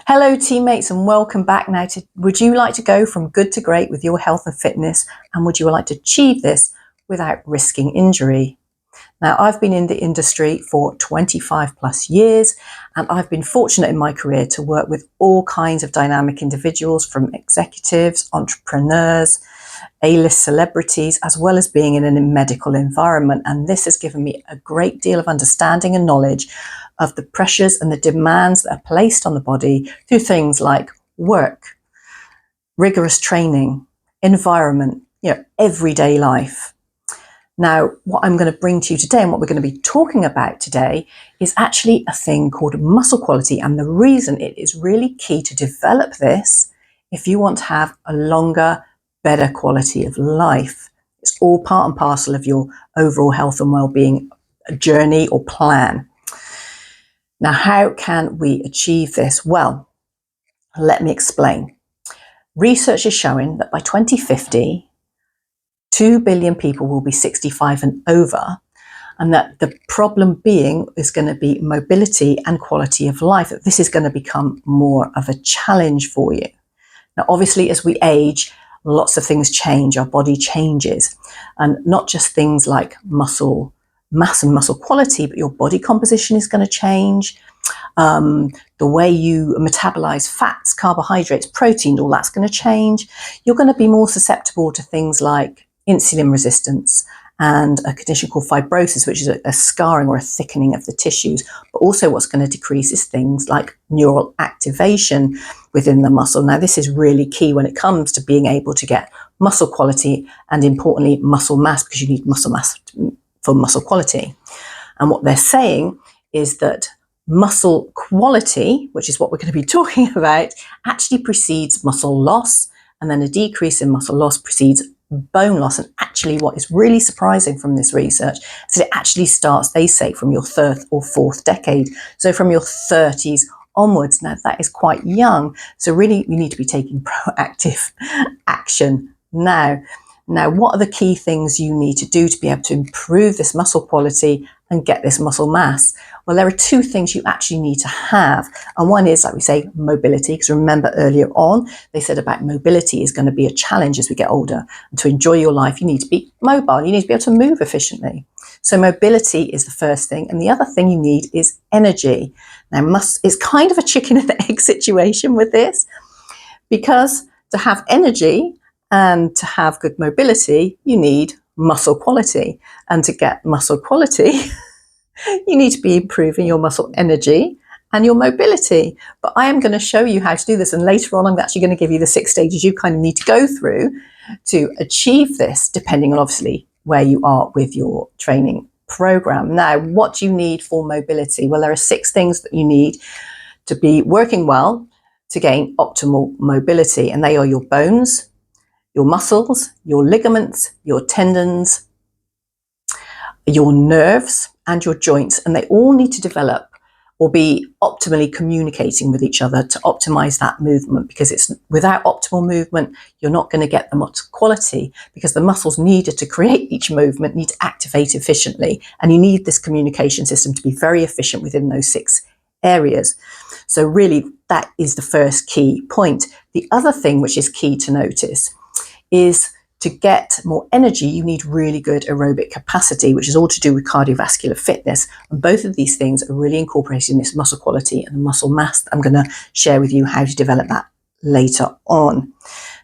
Hello teammates and welcome back. Now, would you like to go from good to great with your health and fitness, and would you like to achieve this without risking injury? Now, I've been in the industry for 25 plus years, and I've been fortunate in my career to work with all kinds of dynamic individuals, from executives, entrepreneurs, A-list celebrities, as well as being in a medical environment. And this has given me a great deal of understanding and knowledge of the pressures and the demands that are placed on the body through things like work, rigorous training, environment, everyday life. Now, what I'm going to bring to you today and what we're going to be talking about today is actually a thing called muscle quality, and the reason it is really key to develop this if you want to have a longer, better quality of life. It's all part and parcel of your overall health and well-being journey or plan. Now, how can we achieve this? Well, let me explain. Research is showing that by 2050, 2 billion people will be 65 and over, and that the problem being is going to be mobility and quality of life. That this is going to become more of a challenge for you. Now, obviously, as we age, lots of things change, our body changes, and not just things like muscle mass and muscle quality, but your body composition is going to change. The way you metabolize fats, carbohydrates, protein, all that's going to change. You're going to be more susceptible to things like insulin resistance and a condition called fibrosis, which is a scarring or a thickening of the tissues. But also what's going to decrease is things like neural activation within the muscle. Now, this is really key when it comes to being able to get muscle quality and, importantly, muscle mass, because you need muscle mass for muscle quality. And what they're saying is that muscle quality, which is what we're going to be talking about, actually precedes muscle loss, and then a decrease in muscle loss precedes bone loss. And actually what is really surprising from this research is that it actually starts, they say, from your third or fourth decade. So from your 30s onwards. Now, that is quite young. So really, we need to be taking proactive action now. Now, what are the key things you need to do to be able to improve this muscle quality and get this muscle mass? Well, there are two things you actually need to have. And one is, like we say, mobility, because remember earlier on, they said about mobility is going to be a challenge as we get older. And to enjoy your life, you need to be mobile. You need to be able to move efficiently. So mobility is the first thing. And the other thing you need is energy. Now, it's kind of a chicken and egg situation with this, because to have energy and to have good mobility, you need muscle quality. And to get muscle quality, you need to be improving your muscle energy and your mobility. But I am going to show you how to do this. And later on, I'm actually going to give you the 6 stages you kind of need to go through to achieve this, depending on obviously where you are with your training program. Now, what do you need for mobility? Well, there are 6 things that you need to be working well to gain optimal mobility. And they are your bones, your muscles, your ligaments, your tendons, your nerves, and your joints. And they all need to develop or be optimally communicating with each other to optimize that movement, because it's without optimal movement, you're not going to get the muscle quality, because the muscles needed to create each movement need to activate efficiently. And you need this communication system to be very efficient within those 6 areas. So really, that is the first key point. The other thing which is key to notice is to get more energy, you need really good aerobic capacity, which is all to do with cardiovascular fitness. And both of these things are really incorporated in this muscle quality and muscle mass. I'm going to share with you how to develop that later on.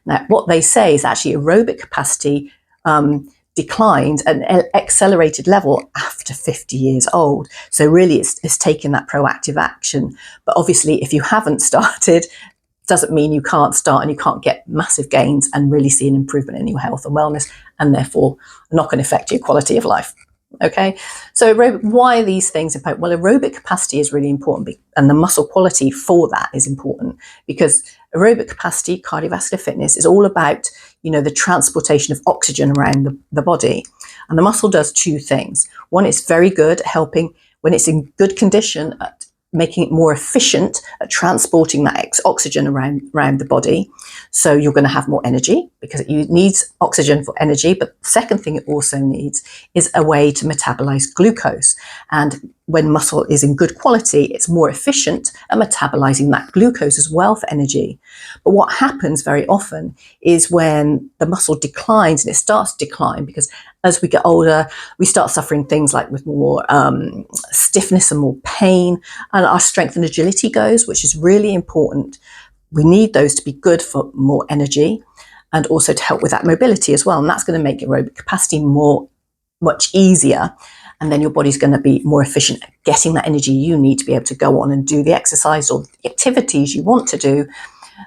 Now, what they say is actually aerobic capacity declines at an accelerated level after 50 years old. So really, it's taking that proactive action. But obviously, if you haven't started, doesn't mean you can't start and you can't get massive gains and really see an improvement in your health and wellness, and therefore not going to affect your quality of life. Okay, so why are these things important? Well, aerobic capacity is really important, and the muscle quality for that is important, because aerobic capacity, cardiovascular fitness, is all about, the transportation of oxygen around the body. And the muscle does 2 things. One, it's very good at helping when it's in good condition at making it more efficient at transporting that oxygen around the body. So you're going to have more energy because it needs oxygen for energy. But the second thing it also needs is a way to metabolize glucose. And when muscle is in good quality, it's more efficient at metabolizing that glucose as well for energy. But what happens very often is when the muscle declines, and it starts to decline because as we get older, we start suffering things like with more stiffness and more pain, and our strength and agility goes, which is really important. We need those to be good for more energy and also to help with that mobility as well. And that's going to make aerobic capacity much easier. And then your body's going to be more efficient at getting that energy you need to be able to go on and do the exercise or the activities you want to do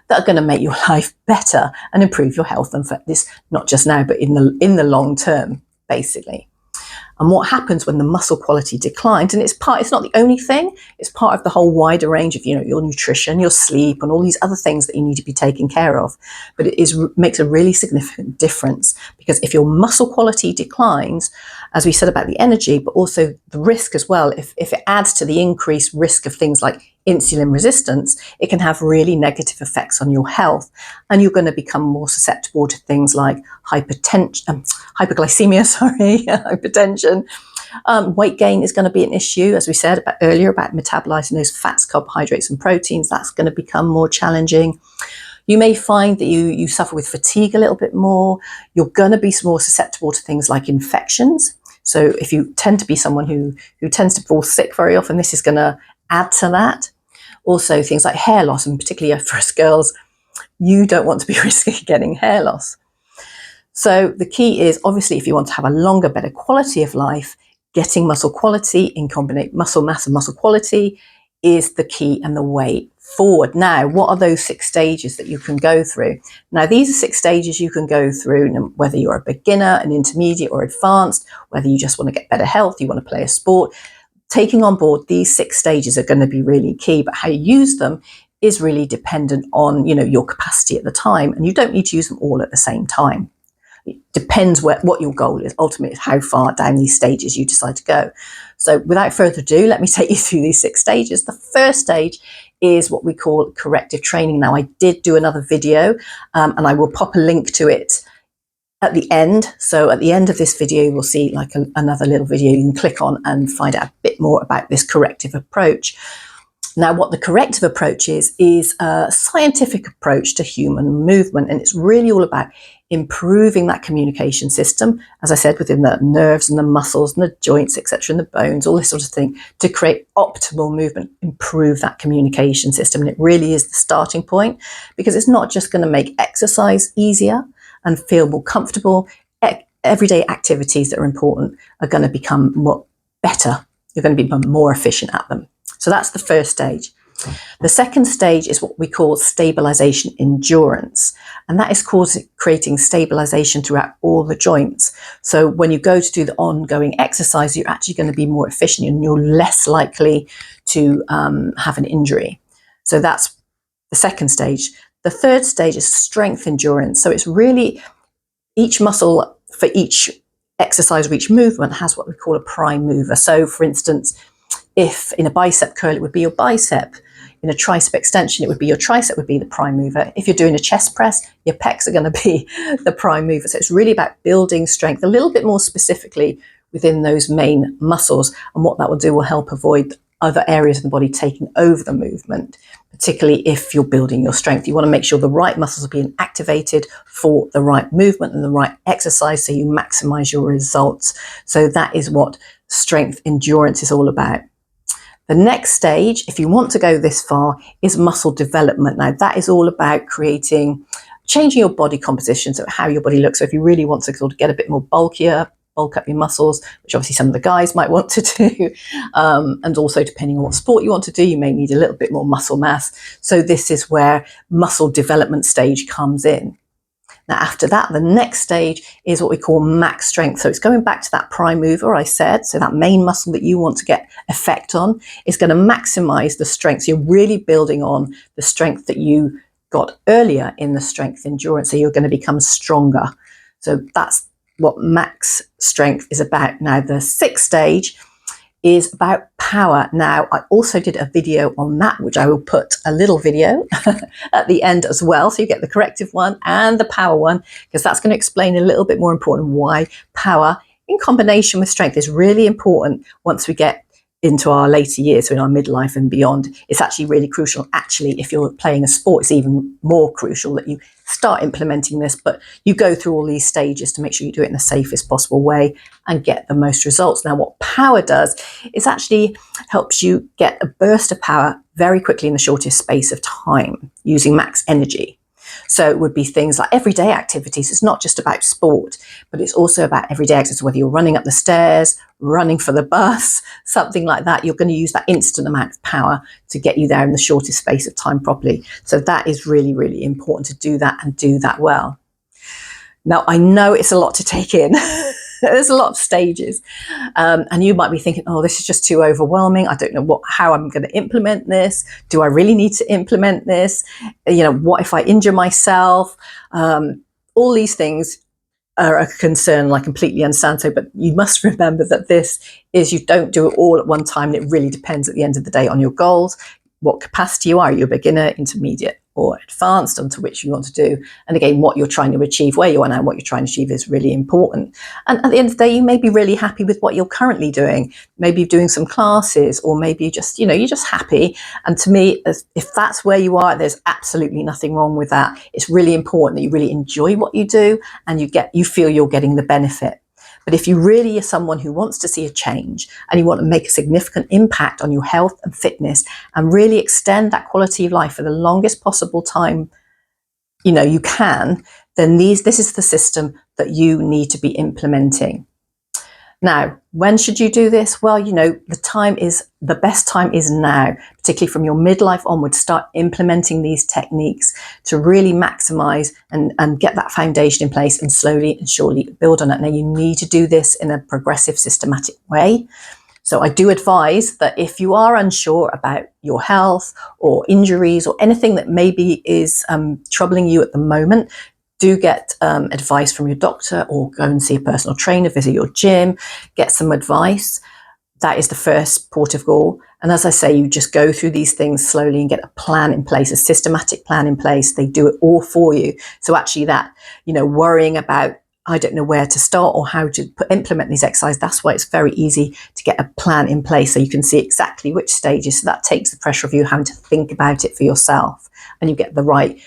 that are going to make your life better and improve your health and fitness, not just now, but in the long term, basically. And what happens when the muscle quality declines, and it's not the only thing, it's part of the whole wider range of, your nutrition, your sleep, and all these other things that you need to be taken care of. But it makes a really significant difference, because if your muscle quality declines, as we said about the energy, but also the risk as well, if it adds to the increased risk of things like insulin resistance, it can have really negative effects on your health. And you're going to become more susceptible to things like hyperglycemia, hypertension. Weight gain is going to be an issue, as we said earlier, about metabolizing those fats, carbohydrates, and proteins. That's going to become more challenging. You may find that you suffer with fatigue a little bit more. You're going to be more susceptible to things like infections. So if you tend to be someone who tends to fall sick very often, this is going to add to that. Also, things like hair loss, and particularly for us girls, you don't want to be risking getting hair loss. So the key is, obviously, if you want to have a longer, better quality of life, getting muscle quality in combination, muscle mass and muscle quality is the key and the way forward. Now, what are those 6 stages that you can go through? Now, these are 6 stages you can go through, whether you're a beginner, an intermediate, or advanced, whether you just want to get better health, you want to play a sport. Taking on board these 6 stages are going to be really key, but how you use them is really dependent on, your capacity at the time, and you don't need to use them all at the same time. It depends what your goal is. Ultimately, how far down these stages you decide to go. So without further ado, let me take you through these 6 stages. The first stage is what we call corrective training. Now, I did do another video, and I will pop a link to it at the end. So at the end of this video, we'll see like another little video you can click on and find out a bit more about this corrective approach. Now, what the corrective approach is a scientific approach to human movement, and it's really all about improving that communication system, as I said, within the nerves and the muscles and the joints, etc., and the bones, all this sort of thing, to create optimal movement, improve that communication system. And it really is the starting point, because it's not just going to make exercise easier and feel more comfortable. Everyday activities that are important are going to become more better. You're going to be more efficient at them. So that's the first stage. The second stage is what we call stabilization endurance, and that is creating stabilization throughout all the joints. So when you go to do the ongoing exercise, you're actually going to be more efficient and you're less likely to have an injury. So that's the second stage. The third stage is strength endurance. So it's really each muscle for each exercise or each movement has what we call a prime mover. So for instance, if in a bicep curl, it would be your bicep. In a tricep extension, it would be your tricep would be the prime mover. If you're doing a chest press, your pecs are going to be the prime mover. So it's really about building strength a little bit more specifically within those main muscles. And what that will do will help avoid other areas of the body taking over the movement, particularly if you're building your strength. You want to make sure the right muscles are being activated for the right movement and the right exercise so you maximize your results. So that is what strength endurance is all about. The next stage, if you want to go this far, is muscle development. Now, that is all about changing your body composition, so how your body looks. So if you really want to sort of get a bit more bulkier, bulk up your muscles, which obviously some of the guys might want to do, and also depending on what sport you want to do, you may need a little bit more muscle mass. So this is where muscle development stage comes in. Now, after that, the next stage is what we call max strength. So it's going back to that prime mover I said. So that main muscle that you want to get effect on is going to maximize the strength. So you're really building on the strength that you got earlier in the strength endurance. So you're going to become stronger. So that's what max strength is about. Now, the sixth stage is about power. Now, I also did a video on that, which I will put a little video at the end as well. So you get the corrective one and the power one, because that's going to explain a little bit more important why power in combination with strength is really important once we get into our later years, so in our midlife and beyond. It's actually really crucial. Actually, if you're playing a sport, it's even more crucial that you start implementing this, but you go through all these stages to make sure you do it in the safest possible way and get the most results. Now, what power does is actually helps you get a burst of power very quickly in the shortest space of time using max energy. So it would be things like everyday activities. It's not just about sport, but it's also about everyday activities, whether you're running up the stairs, running for the bus, something like that. You're going to use that instant amount of power to get you there in the shortest space of time properly. So that is really, really important to do that and do that well. Now, I know it's a lot to take in. There's a lot of stages. And you might be thinking, oh, this is just too overwhelming. I don't know how I'm going to implement this. Do I really need to implement this? What if I injure myself? All these things are a concern, and I completely understand so, but you must remember that you don't do it all at one time. And it really depends at the end of the day on your goals, what capacity you are. Are you a beginner, intermediate, or advanced, onto which you want to do? And again, what you're trying to achieve, where you are now, what you're trying to achieve is really important. And at the end of the day, you may be really happy with what you're currently doing. Maybe you're doing some classes, or maybe you're just happy. And to me, if that's where you are, there's absolutely nothing wrong with that. It's really important that you really enjoy what you do and you feel you're getting the benefit. But if you really are someone who wants to see a change and you want to make a significant impact on your health and fitness and really extend that quality of life for the longest possible time, you can, then this is the system that you need to be implementing. Now, when should you do this? Well, the best time is now, particularly from your midlife onwards. Start implementing these techniques to really maximize and get that foundation in place and slowly and surely build on it. Now, you need to do this in a progressive, systematic way. So I do advise that if you are unsure about your health or injuries or anything that maybe is troubling you at the moment, do get advice from your doctor, or go and see a personal trainer, visit your gym, get some advice. That is the first port of call. And as I say, you just go through these things slowly and get a plan in place, a systematic plan in place. They do it all for you. So actually that, worrying about, I don't know where to start or how to implement these exercises, that's why it's very easy to get a plan in place so you can see exactly which stages. So that takes the pressure of you having to think about it for yourself, and you get the right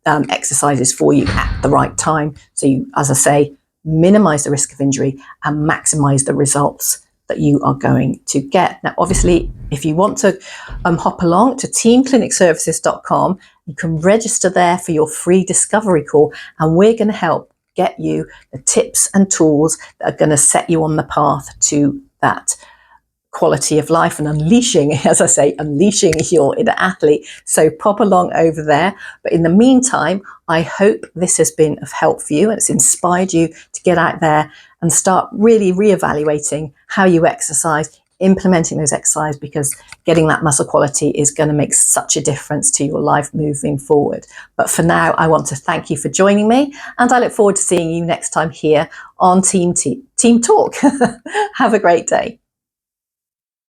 exercises for you at the right time. So you, as I say, minimize the risk of injury and maximize the results that you are going to get. Now, obviously, if you want to hop along to teamclinicservices.com, you can register there for your free discovery call, and we're going to help get you the tips and tools that are going to set you on the path to that quality of life and unleashing your inner athlete. So pop along over there. But in the meantime, I hope this has been of help for you and it's inspired you to get out there and start really reevaluating how you exercise, implementing those exercises, because getting that muscle quality is going to make such a difference to your life moving forward. But for now, I want to thank you for joining me, and I look forward to seeing you next time here on Team Talk. Have a great day.